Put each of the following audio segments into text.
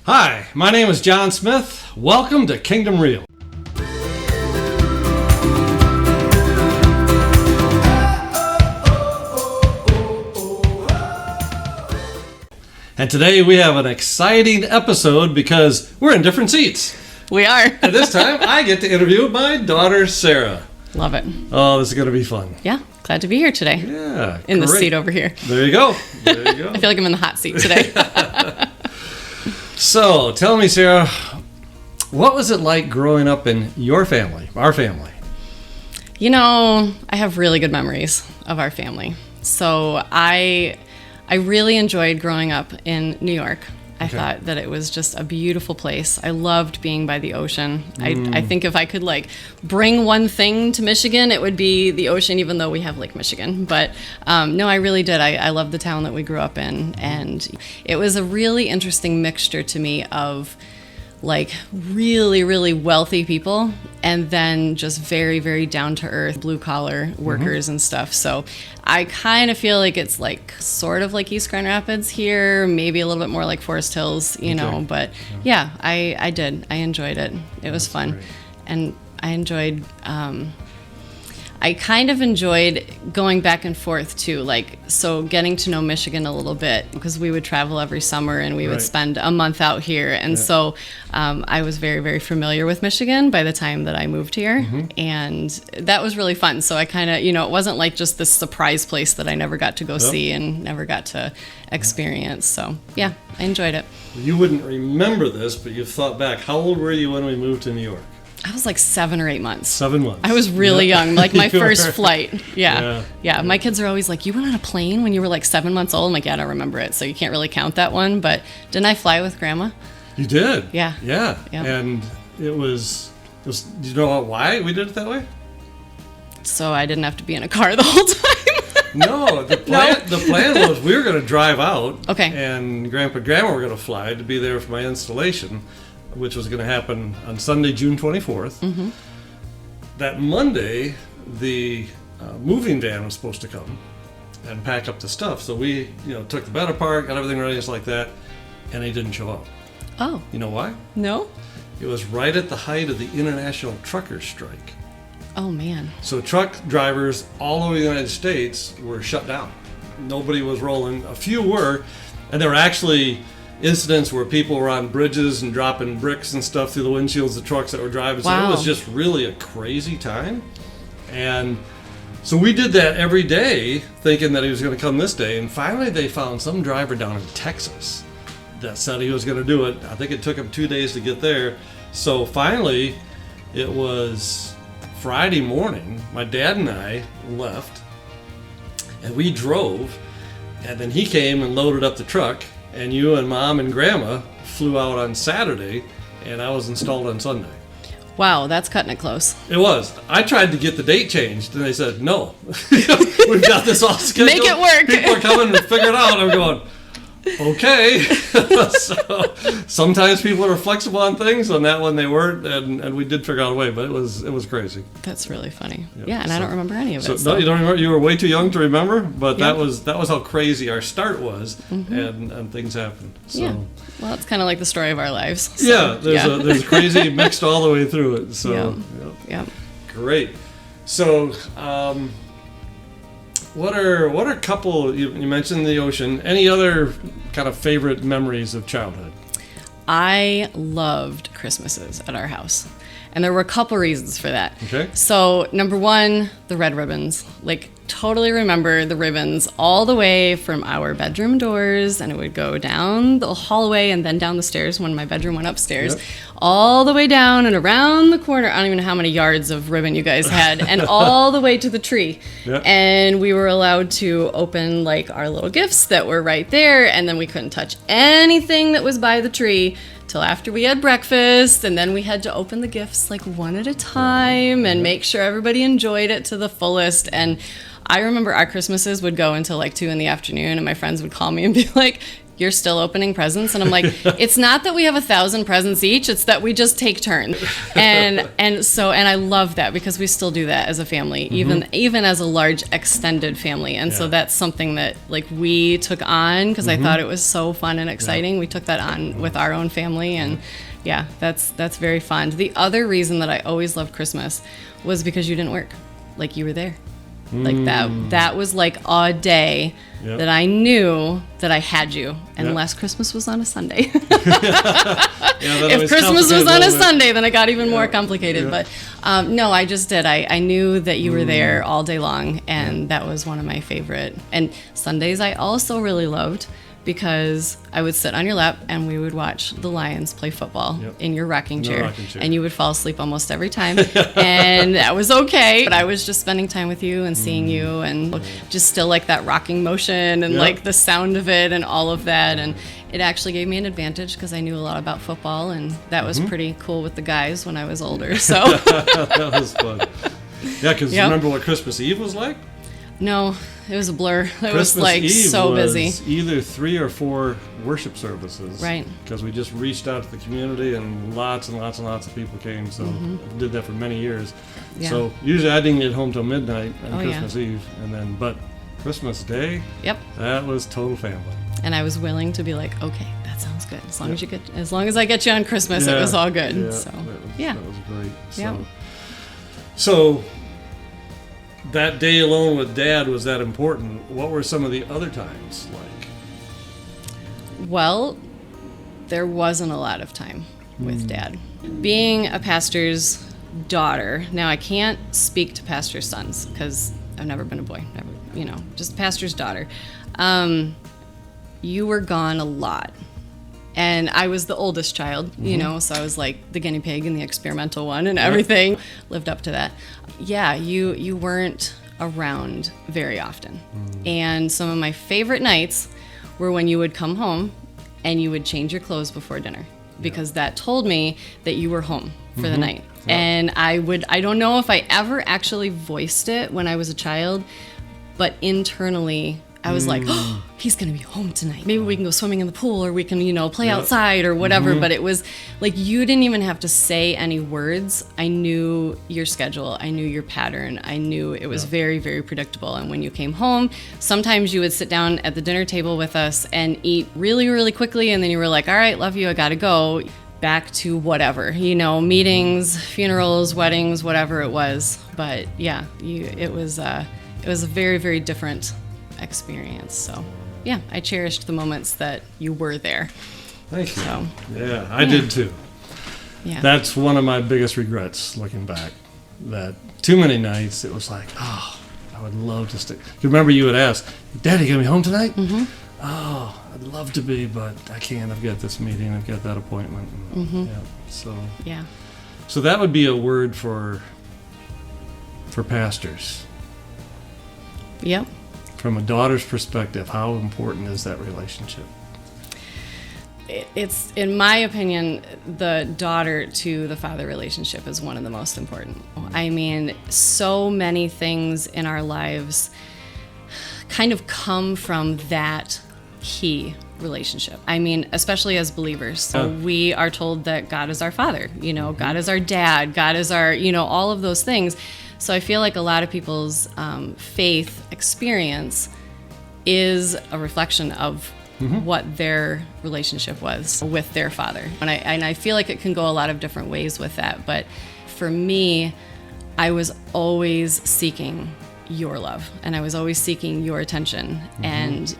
Hi, my name is John Smith. Welcome to Kingdom Real. And today we have an exciting episode because we're in different seats. We are. And this time I get to interview my daughter, Sarah. Love it. Oh, this is going to be fun. Yeah, glad to be here today. Yeah, in the seat over here. There you go. There you go. I feel like I'm in the hot seat today. So, tell me, Sarah, what was it like growing up in your family, our family? You know, I have really good memories of our family. So I really enjoyed growing up in New York. I thought that it was just a beautiful place. I loved being by the ocean. I think if I could bring one thing to Michigan, it would be the ocean, even though we have Lake Michigan. But no, I really did. I loved the town that we grew up in. And it was a really interesting mixture to me of really, really wealthy people and then just very, very down-to-earth blue-collar workers and stuff. So I kind of feel like it's sort of like East Grand Rapids here, maybe a little bit more like Forest Hills, you know. But yeah, I did. I enjoyed it. It was fun. Great. And I enjoyed... I kind of enjoyed going back and forth too, so getting to know Michigan a little bit because we would travel every summer and we would spend a month out here. And so I was very, very familiar with Michigan by the time that I moved here. And that was really fun. So I kind of, it wasn't like just this surprise place that I never got to go see and never got to experience. So yeah, I enjoyed it. You wouldn't remember this, but you've thought back. How old were you when we moved to New York? I was 7 or 8 months. 7 months. I was really young, my first flight. Yeah. My kids are always like, you went on a plane when you were 7 months old? I'm like, yeah, I don't remember it, so you can't really count that one. But didn't I fly with Grandma? You did? Yeah. Yeah. And it was, do you know why we did it that way? So I didn't have to be in a car the whole time. No, the plan was we were going to drive out. Okay. And Grandpa and Grandma were going to fly to be there for my installation, which was going to happen on Sunday, June 24th. That Monday, the moving van was supposed to come and pack up the stuff. So we, took the bed apart, got everything ready, just like that, and he didn't show up. Oh. You know why? No? It was right at the height of the international truckers' strike. Oh, man. So truck drivers all over the United States were shut down. Nobody was rolling. A few were, and there were actually incidents where people were on bridges and dropping bricks and stuff through the windshields of trucks that were driving. So it was just really a crazy time. And so we did that every day thinking that he was going to come this day. And finally they found some driver down in Texas that said he was going to do it. I think it took him 2 days to get there. So finally it was Friday morning. My dad and I left and we drove, and then he came and loaded up the truck. And you and Mom and Grandma flew out on Saturday, and I was installed on Sunday. Wow, that's cutting it close. It was. I tried to get the date changed, and they said, no. We've got this all scheduled. Make it work. People are coming to figure it out. I'm going, okay. So sometimes people are flexible on things. On that one, they weren't, and we did figure out a way, but it was crazy. That's really funny. Yeah, and I don't remember any of it. No, you don't remember? You were way too young to remember, but that was how crazy our start was, and things happened. So. Yeah. Well, it's kind of like the story of our lives. So, yeah, there's a crazy mixed all the way through it. So yeah. Great. So what are a couple, you mentioned the ocean, any other kind of favorite memories of childhood? I loved Christmases at our house. And there were a couple reasons for that. Okay. So, number one, the red ribbons. Totally remember the ribbons all the way from our bedroom doors, and it would go down the hallway and then down the stairs when my bedroom went upstairs, all the way down and around the corner. I don't even know how many yards of ribbon you guys had, and all the way to the tree. And we were allowed to open our little gifts that were right there, and then we couldn't touch anything that was by the tree till after we had breakfast, and then we had to open the gifts one at a time and make sure everybody enjoyed it to the fullest. And I remember our Christmases would go until 2 in the afternoon, and my friends would call me and be like, you're still opening presents. And I'm like, it's not that we have 1,000 presents each, it's that we just take turns. And I love that, because we still do that as a family, even as a large extended family. And so that's something that like we took on, because I thought it was so fun and exciting. We took that on with our own family, and yeah, that's very fun. The other reason that I always loved Christmas was because you didn't work. Like, you were there. Like that was like a day that I knew that I had you, unless Christmas was on a Sunday. If Christmas was on a Sunday, then it got even more complicated. But no, I just did. I knew that you were there all day long, and that was one of my favorite. And Sundays I also really loved, because I would sit on your lap and we would watch the Lions play football in your rocking chair, and you would fall asleep almost every time, and that was okay. But I was just spending time with you and seeing you, and just still like that rocking motion and like the sound of it and all of that, and it actually gave me an advantage because I knew a lot about football, and that was pretty cool with the guys when I was older. So that was fun. Yeah, because remember what Christmas Eve was like? No, it was a blur. It was Christmas like Eve so was busy. Either 3 or 4 worship services. Right. Because we just reached out to the community, and lots and lots and lots of people came. So I did that for many years. Yeah. So usually I didn't get home till midnight on Christmas Eve, but Christmas Day, that was total family. And I was willing to be like, okay, that sounds good. As long as I get you on Christmas, it was all good. Yeah, so that was great. So that day alone with Dad was that important. What were some of the other times like? Well, there wasn't a lot of time with Dad. Being a pastor's daughter, now I can't speak to pastor's sons because I've never been a boy, just pastor's daughter. You were gone a lot. And I was the oldest child, so I was like the guinea pig and the experimental one and everything. Lived up to that. Yeah, you weren't around very often. And some of my favorite nights were when you would come home and you would change your clothes before dinner, because that told me that you were home for the night. And I don't know if I ever actually voiced it when I was a child, but internally I was like, oh, he's going to be home tonight. Maybe we can go swimming in the pool, or we can, play outside or whatever. But it was like, you didn't even have to say any words. I knew your schedule. I knew your pattern. I knew it was very, very predictable. And when you came home, sometimes you would sit down at the dinner table with us and eat really, really quickly. And then you were like, all right, love you, I got to go. Back to whatever, meetings, funerals, weddings, whatever it was. But yeah, it was a very, very different experience. So yeah, I cherished the moments that you were there. Thank you. So, yeah, I did too. Yeah. That's one of my biggest regrets looking back. That too many nights it was like, oh, I would love to stay. Remember you would ask, Daddy, gonna be home tonight? Oh, I'd love to be, but I can't. I've got this meeting. I've got that appointment. So that would be a word for pastors. Yep. From a daughter's perspective, how important is that relationship? It's, in my opinion, the daughter to the father relationship is one of the most important. I mean, so many things in our lives kind of come from that key relationship. I mean, especially as believers. We are told that God is our father, God is our dad, God is our, all of those things. So I feel like a lot of people's faith experience is a reflection of what their relationship was with their father. And I feel like it can go a lot of different ways with that. But for me, I was always seeking your love, and I was always seeking your attention. And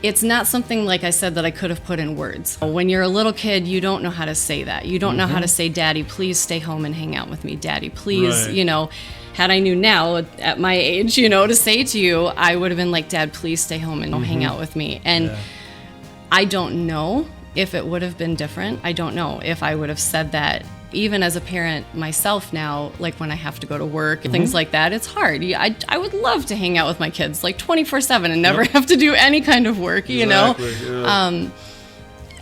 it's not something, like I said, that I could have put in words. When you're a little kid, you don't know how to say that. You don't know how to say, Daddy, please stay home and hang out with me. Daddy, please, had I knew now at my age, to say to you, I would have been like, Dad, please stay home and hang out with me. And I don't know if it would have been different. I don't know if I would have said that. Even as a parent myself now, like when I have to go to work, things like that, it's hard. I would love to hang out with my kids like 24/7 and never have to do any kind of work, Yeah.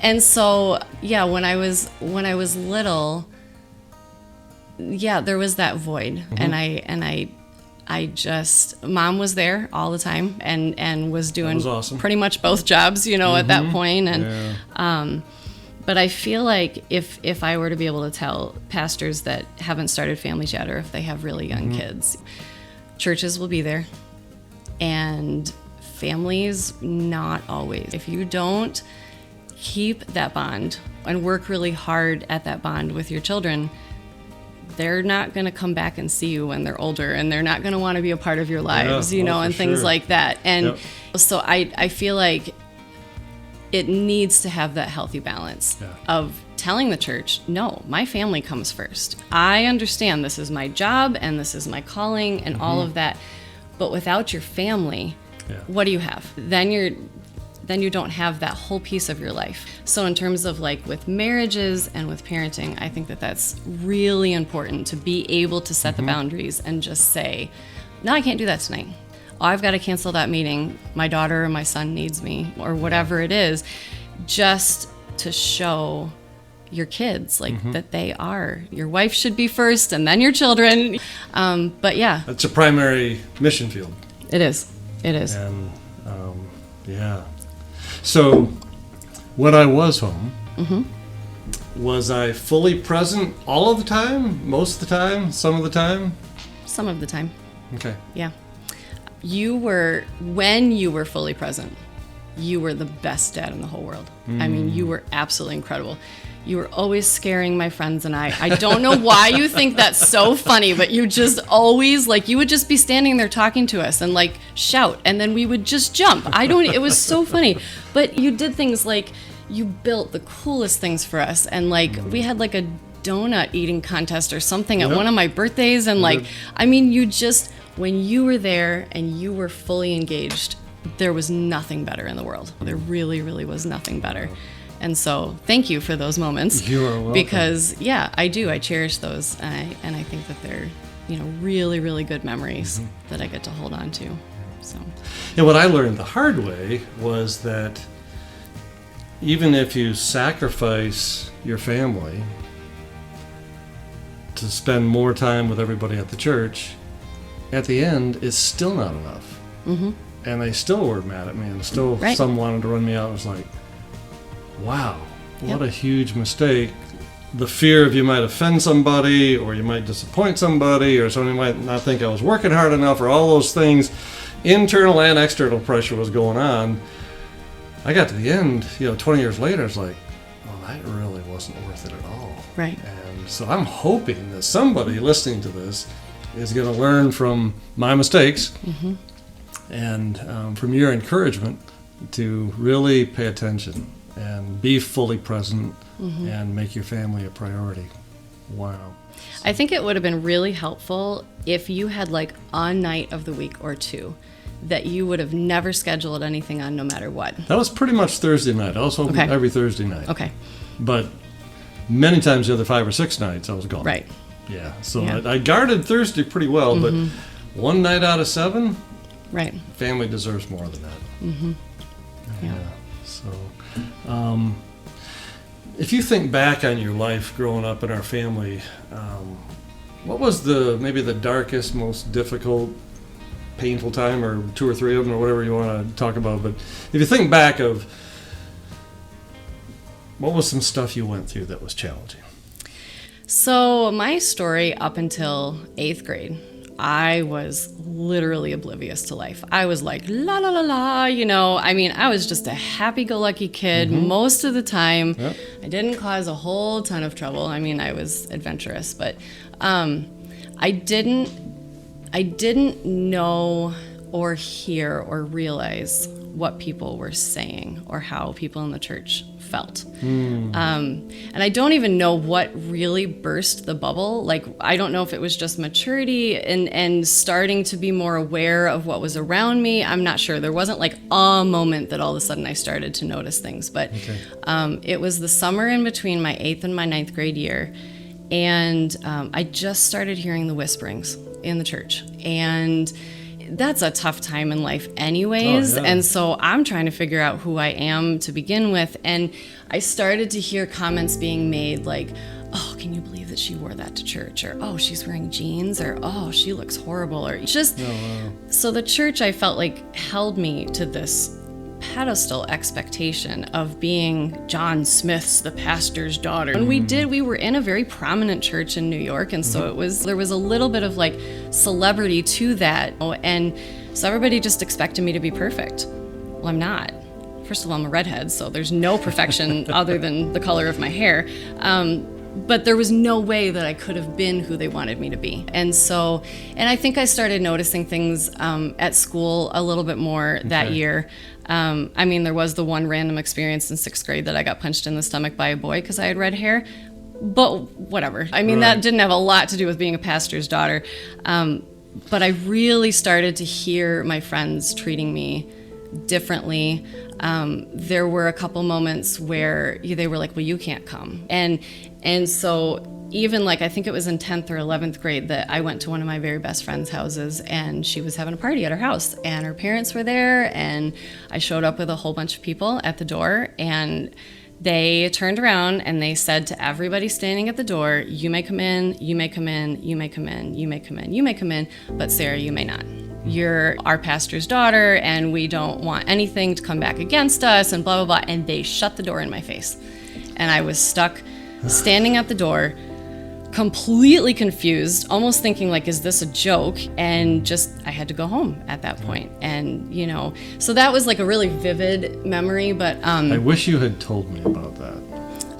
And so, yeah, when I was little, yeah, there was that void, and Mom was there all the time and was doing was awesome. pretty much both jobs, at that point. And, Yeah. but I feel like if I were to be able to tell pastors that haven't started families yet, or if they have really young kids, churches will be there, and families not always. If you don't keep that bond and work really hard at that bond with your children, they're not going to come back and see you when they're older, and they're not going to want to be a part of your lives, and things like that. And so I feel like it needs to have that healthy balance of telling the church, no, my family comes first. I understand this is my job and this is my calling and all of that. But without your family, what do you have? Then you don't have that whole piece of your life. So in terms of like with marriages and with parenting, I think that that's really important to be able to set the boundaries and just say, no, I can't do that tonight. Oh, I've got to cancel that meeting. My daughter or my son needs me, or whatever it is, just to show your kids that they are. Your wife should be first and then your children. But yeah. That's a primary mission field. It is. It is. And so when I was home, was I fully present all of the time, most of the time, some of the time? Some of the time. Okay. Yeah. When you were fully present, you were the best dad in the whole world. I mean, you were absolutely incredible. You were always scaring my friends and I. I don't know why you think that's so funny, but you just always, you would just be standing there talking to us and shout, and then we would just jump. It was so funny. But you did things like you built the coolest things for us, and we had a donut eating contest or something at one of my birthdays, and when you were there and you were fully engaged, there was nothing better in the world. There really, really was nothing better. And so thank you for those moments. You are welcome. Because, I do. I cherish those. And I think that they're, really, really good memories that I get to hold on to. So. And what I learned the hard way was that even if you sacrifice your family to spend more time with everybody at the church, at the end, it's still not enough. And they still were mad at me, and still some wanted to run me out. I was like, wow, what a huge mistake. The fear of you might offend somebody, or you might disappoint somebody, or somebody might not think I was working hard enough, or all those things. Internal and external pressure was going on. I got to the end, 20 years later, I was like, well, that really wasn't worth it at all. Right. And so I'm hoping that somebody listening to this is going to learn from my mistakes and from your encouragement to really pay attention and be fully present and make your family a priority. Wow. I think it would have been really helpful if you had a night of the week or two that you would have never scheduled anything on, no matter what. That was pretty much Thursday night. I was home every Thursday night. Okay. But many times the other 5 or 6 nights I was gone. Right. Yeah. So I guarded Thursday pretty well, but one night out of 7, right. Family deserves more than that. Yeah. So, if you think back on your life growing up in our family, what was maybe the darkest, most difficult, painful time, or 2 or 3 of them, or whatever you want to talk about? But if you think back of what was some stuff you went through that was challenging? So my story up until 8th grade, I was literally oblivious to life. I was like, la, la, la, la, I was just a happy-go-lucky kid most of the time. Yep. I didn't cause a whole ton of trouble. I was adventurous, but I didn't know or hear or realize what people were saying or how people in the church felt. And I don't even know what really burst the bubble. I don't know if it was just maturity and starting to be more aware of what was around me. I'm not sure. There wasn't a moment that all of a sudden I started to notice things. But it was the summer in between my 8th and my 9th grade year. And I just started hearing the whisperings in the church. And that's a tough time in life anyways. And so I'm trying to figure out who I am to begin with. And I started to hear comments being made oh, can you believe that she wore that to church? Or, oh, she's wearing jeans, or, oh, she looks horrible, or just, so the church, I felt like, held me to this pedestal expectation of being John Smith's, the pastor's daughter. And we were in a very prominent church in New York, and so there was a little bit of like celebrity to that, and so everybody just expected me to be perfect. Well, I'm not. First of all, I'm a redhead, so there's no perfection other than the color of my hair. But there was no way that I could have been who they wanted me to be. And I think I started noticing things at school a little bit more that year. I mean, there was the one random experience in 6th grade that I got punched in the stomach by a boy because I had red hair. But whatever. I mean, that didn't have a lot to do with being a pastor's daughter. But I really started to hear my friends treating me differently. There were a couple moments where they were like, well, you can't come. And so even like, I think it was in 10th or 11th grade that I went to one of my very best friend's houses, and she was having a party at her house, and her parents were there, and I showed up with a whole bunch of people at the door, and they turned around and they said to everybody standing at the door, you may come in, you may come in, you may come in, you may come in, you may come in, but Sarah, you may not. You're our pastor's daughter, and we don't want anything to come back against us, and blah, blah, blah. And they shut the door in my face. And I was stuck standing at the door, completely confused, almost thinking like, is this a joke? And just, I had to go home at that point. And, so that was like a really vivid memory, but I wish you had told me about that.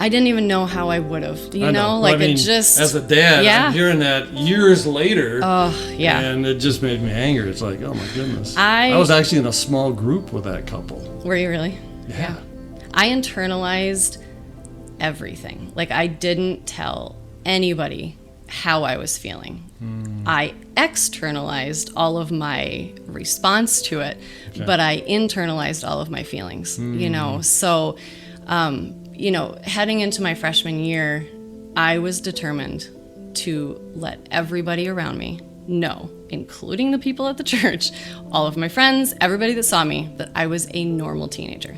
I didn't even know how I would have, like, well, I mean, it just... As a dad, I'm hearing that years later. And it just made me angry. It's like, oh my goodness. I was actually in a small group with that couple. Were you really? Yeah. I internalized everything. Like, I didn't tell anybody how I was feeling. I externalized all of my response to it, but I internalized all of my feelings, So, heading into my freshman year, I was determined to let everybody around me know, including the people at the church, all of my friends, everybody that saw me, that I was a normal teenager.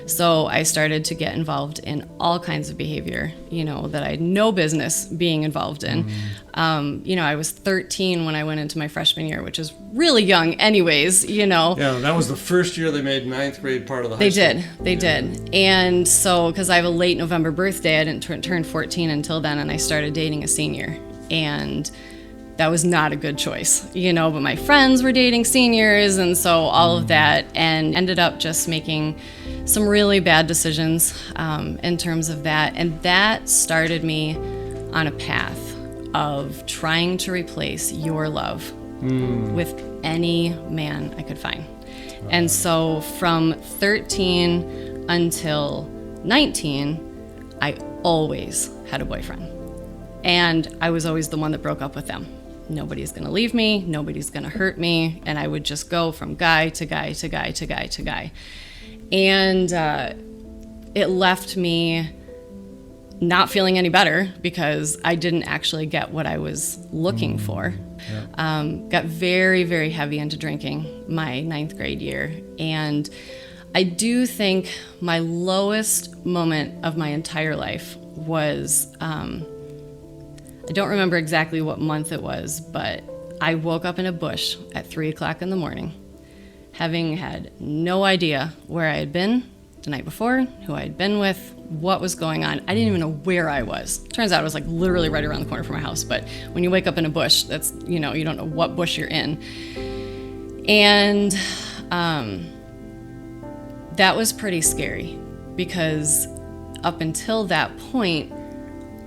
So I started to get involved in all kinds of behavior, that I had no business being involved in. I was 13 when I went into my freshman year, which is really young anyways, Yeah, that was the first year they made 9th grade part of the high school. They did. And so, because I have a late November birthday, I didn't turn 14 until then, and I started dating a senior. And that was not a good choice, but my friends were dating seniors, and so all of that, and ended up just making some really bad decisions in terms of that. And that started me on a path of trying to replace your love with any man I could find. And so from 13 until 19, I always had a boyfriend. And I was always the one that broke up with them. Nobody's going to leave me. Nobody's going to hurt me. And I would just go from guy to guy to guy to guy to guy. And it left me not feeling any better because I didn't actually get what I was looking for. Got very, very heavy into drinking my 9th grade year. And I do think my lowest moment of my entire life was... I don't remember exactly what month it was, but I woke up in a bush at 3 o'clock in the morning, having had no idea where I had been the night before, who I had been with, what was going on. I didn't even know where I was. Turns out it was like literally right around the corner from my house, but when you wake up in a bush, that's, you don't know what bush you're in. And that was pretty scary because up until that point,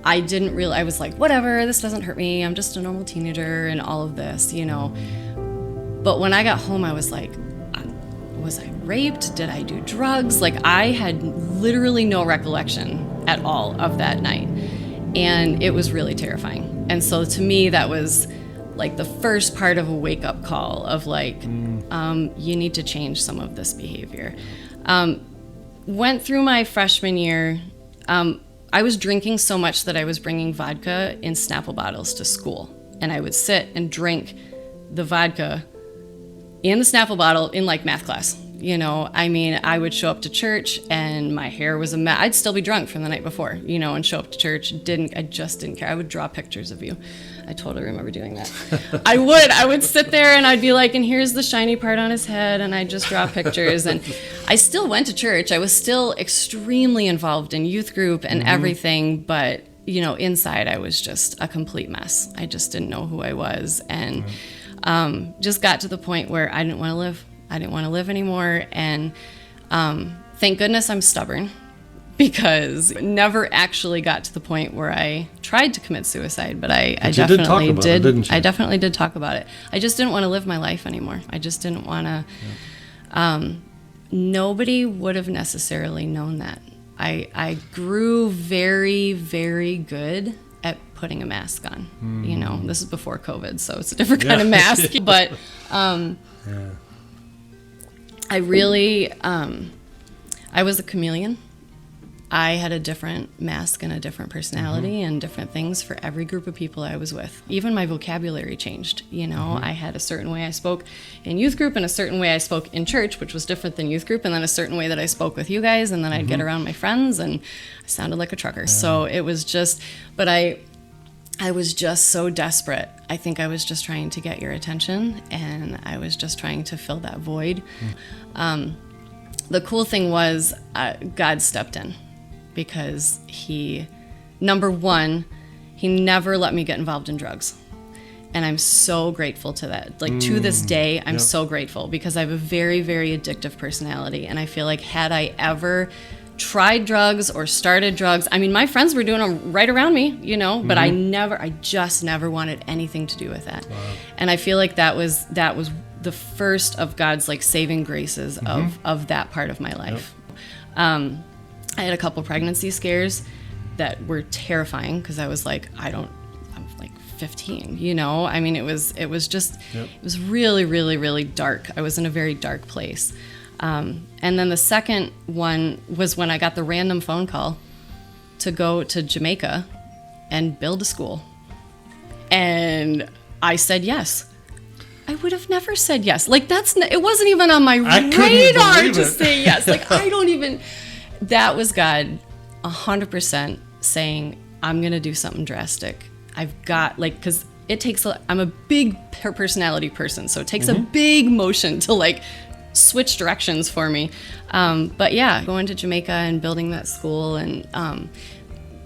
I didn't really, I was like, whatever, this doesn't hurt me. I'm just a normal teenager and all of this, But when I got home, I was like, was I raped? Did I do drugs? Like, I had literally no recollection at all of that night. And it was really terrifying. And so to me, that was like the first part of a wake-up call of like, you need to change some of this behavior. Went through my freshman year. I was drinking so much that I was bringing vodka in Snapple bottles to school. And I would sit and drink the vodka in the Snapple bottle in like math class, You know, I mean, I would show up to church and my hair was a mess. I'd still be drunk from the night before, you know, and show up to church. I just didn't care. I would draw pictures of you. I totally remember doing that. I would sit there and I'd be like, and here's the shiny part on his head, and I'd just draw pictures. And I still went to church. I was still extremely involved in youth group and everything, but, you know, inside I was just a complete mess. I just didn't know who I was, and just got to the point where I didn't want to live. I didn't want to live anymore, and thank goodness I'm stubborn, because it never actually got to the point where I tried to commit suicide, but I definitely did. Didn't you? I definitely did talk about it. I just didn't want to live my life anymore. I just didn't want to. Yeah. Nobody would have necessarily known that. I grew very, very good at putting a mask on. You know, this is before COVID, so it's a different kind of mask. But I really, I was a chameleon. I had a different mask and a different personality and different things for every group of people I was with. Even my vocabulary changed, you know. I had a certain way I spoke in youth group and a certain way I spoke in church, which was different than youth group, and then a certain way that I spoke with you guys, and then I'd get around my friends and I sounded like a trucker. So it was just, but I was just so desperate. I think I was just trying to get your attention, and I was just trying to fill that void. The cool thing was God stepped in, because number one, he never let me get involved in drugs. And I'm so grateful to that. Like, to this day, I'm so grateful, because I have a very, very addictive personality. And I feel like had I ever tried drugs or started drugs, I mean, my friends were doing them right around me, you know, but I just never wanted anything to do with that. Wow. And I feel like that was the first of God's, like, saving graces of that part of my life. Yep. I had a couple pregnancy scares that were terrifying, because I was like, I'm like 15, you know? I mean, it was just, it was really, really, really dark. I was in a very dark place. And then the second one was when I got the random phone call to go to Jamaica and build a school. And I said yes. I would have never said yes. Like, it wasn't even on my radar to say yes. Like, that was God 100% saying, I'm going to do something drastic. I've got, like, because I'm a big personality person, so it takes a big motion to, like, switch directions for me. But yeah, going to Jamaica and building that school and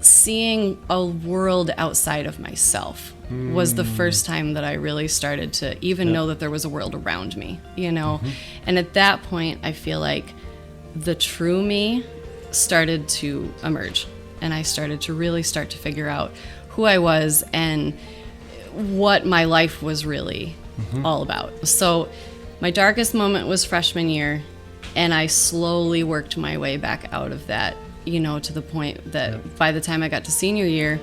seeing a world outside of myself was the first time that I really started to even know that there was a world around me, you know? And at that point, I feel like the true me started to emerge, and I started to really figure out who I was and what my life was really all about. So my darkest moment was freshman year, and I slowly worked my way back out of that, you know, to the point that by the time I got to senior year,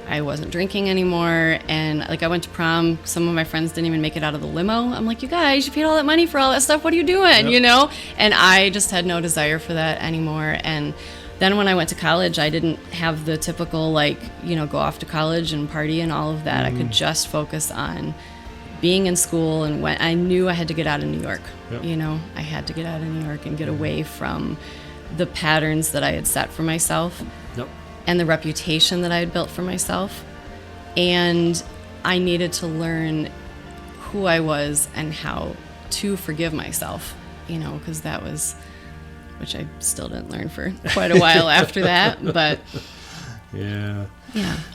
I wasn't drinking anymore. And, like, I went to prom. Some of my friends didn't even make it out of the limo. I'm like, you guys, you paid all that money for all that stuff. What are you doing? You know? And I just had no desire for that anymore. And then when I went to college, I didn't have the typical, like, you know, go off to college and party and all of that. I could just focus on being in school. And when I knew I had to get out of New York, you know, I had to get out of New York and get away from the patterns that I had set for myself. And the reputation that I had built for myself. And I needed to learn who I was and how to forgive myself, you know, because that was, which I still didn't learn for quite a while after that. But yeah.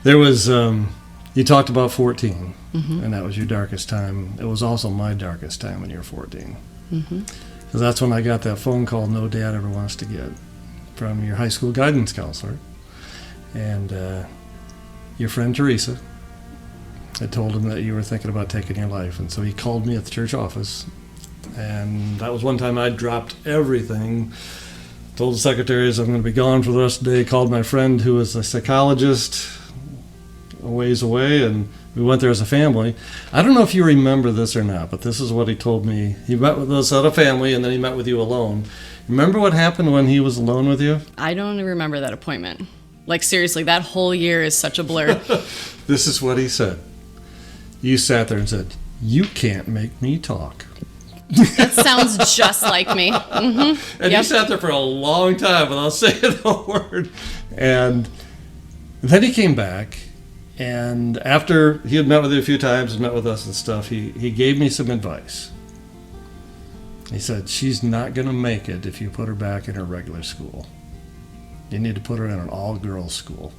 There was, you talked about 14, and that was your darkest time. It was also my darkest time when you were 14. Because that's when I got that phone call no dad ever wants to get from your high school guidance counselor. And your friend Teresa had told him that you were thinking about taking your life. And so he called me at the church office. And that was one time I dropped everything, told the secretaries I'm going to be gone for the rest of the day, called my friend who was a psychologist a ways away, and we went there as a family. I don't know if you remember this or not, but this is what he told me. He met with us at a family, and then he met with you alone. Remember what happened when he was alone with you? I don't remember that appointment. Like, seriously, that whole year is such a blur. This is what he said. You sat there and said, "You can't make me talk." That sounds just like me. Mm-hmm. And he sat there for a long time without saying a word. And then he came back, and after he had met with you a few times and met with us and stuff, he gave me some advice. He said, she's not going to make it if you put her back in her regular school. You need to put her in an all-girls school.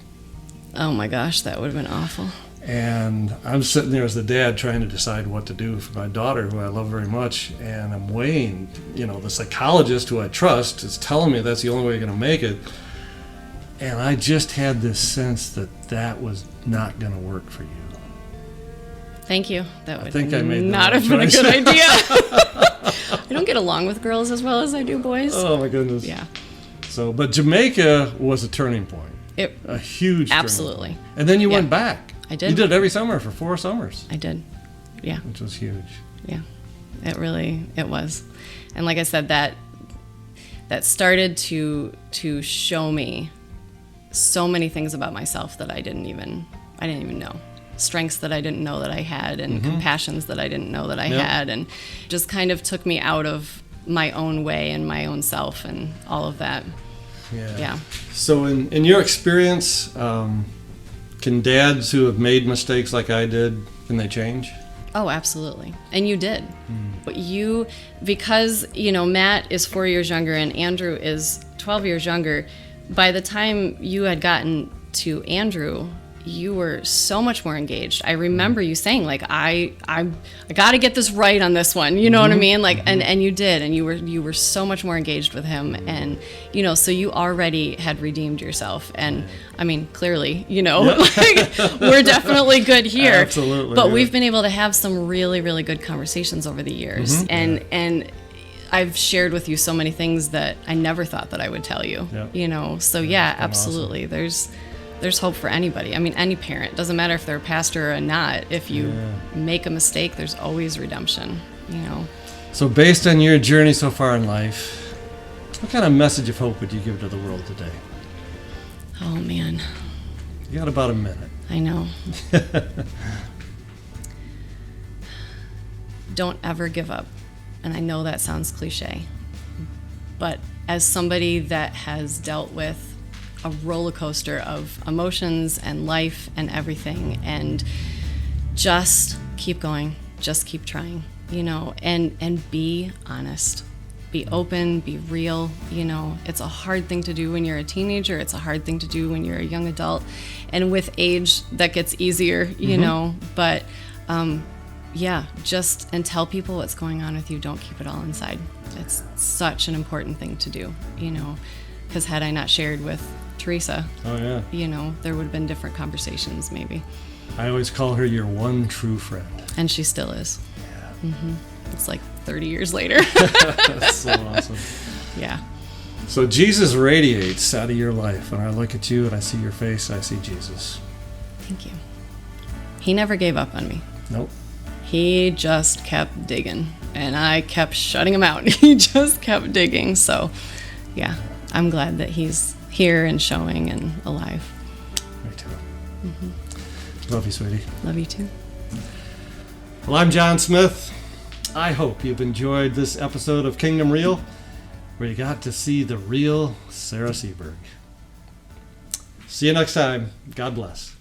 Oh my gosh, that would have been awful. And I'm sitting there as the dad trying to decide what to do for my daughter, who I love very much, and I'm weighing, the psychologist who I trust is telling me that's the only way you're going to make it. And I just had this sense that was not going to work for you. Thank you. That would I made not have been a good idea. I don't get along with girls as well as I do boys. Oh my goodness. Yeah. So, but Jamaica was a turning point. A huge absolutely. Turning point. And then you went back. I did. You did it every summer for 4 summers. I did. Yeah. Which was huge. Yeah. It was. And like I said, that started to show me so many things about myself that I didn't even know. Strengths that I didn't know that I had, and compassions that I didn't know that I had, and just kind of took me out of my own way and my own self and all of that. Yeah. So in your experience, can dads who have made mistakes like I did, can they change? Oh, absolutely. And you did. But because, Matt is 4 years younger and Andrew is 12 years younger, by the time you had gotten to Andrew, you were so much more engaged. I remember you saying, like, I got to get this right on this one. You know what I mean? Like, and you did, and you were so much more engaged with him, and so you already had redeemed yourself. And I mean, clearly, like, we're definitely good here. Absolutely. But we've been able to have some really, really good conversations over the years, and I've shared with you so many things that I never thought that I would tell you. So absolutely. Awesome. There's hope for anybody. I mean, any parent. Doesn't matter if they're a pastor or not. If you make a mistake, there's always redemption, So based on your journey so far in life, what kind of message of hope would you give to the world today? Oh, man. You got about a minute. I know. Don't ever give up. And I know that sounds cliche. But as somebody that has dealt with a roller coaster of emotions and life and everything, and just keep going, just keep trying, and be honest, be open, be real. It's a hard thing to do when you're a teenager. It's a hard thing to do when you're a young adult, and with age that gets easier, but just and tell people what's going on with you. Don't keep it all inside. It's such an important thing to do, because had I not shared with Teresa, there would have been different conversations maybe. I always call her your one true friend. And she still is. Yeah. It's like 30 years later. That's so awesome. Yeah. So Jesus radiates out of your life. When I look at you and I see your face, I see Jesus. Thank you. He never gave up on me. Nope. He just kept digging, and I kept shutting him out. He just kept digging. So, I'm glad that he's here and showing and alive. Me too. Love you, sweetie. Love you too. Well, I'm John Smith. I hope you've enjoyed this episode of Kingdom Real, where you got to see the real Sarah Seberg. See you next time. God bless.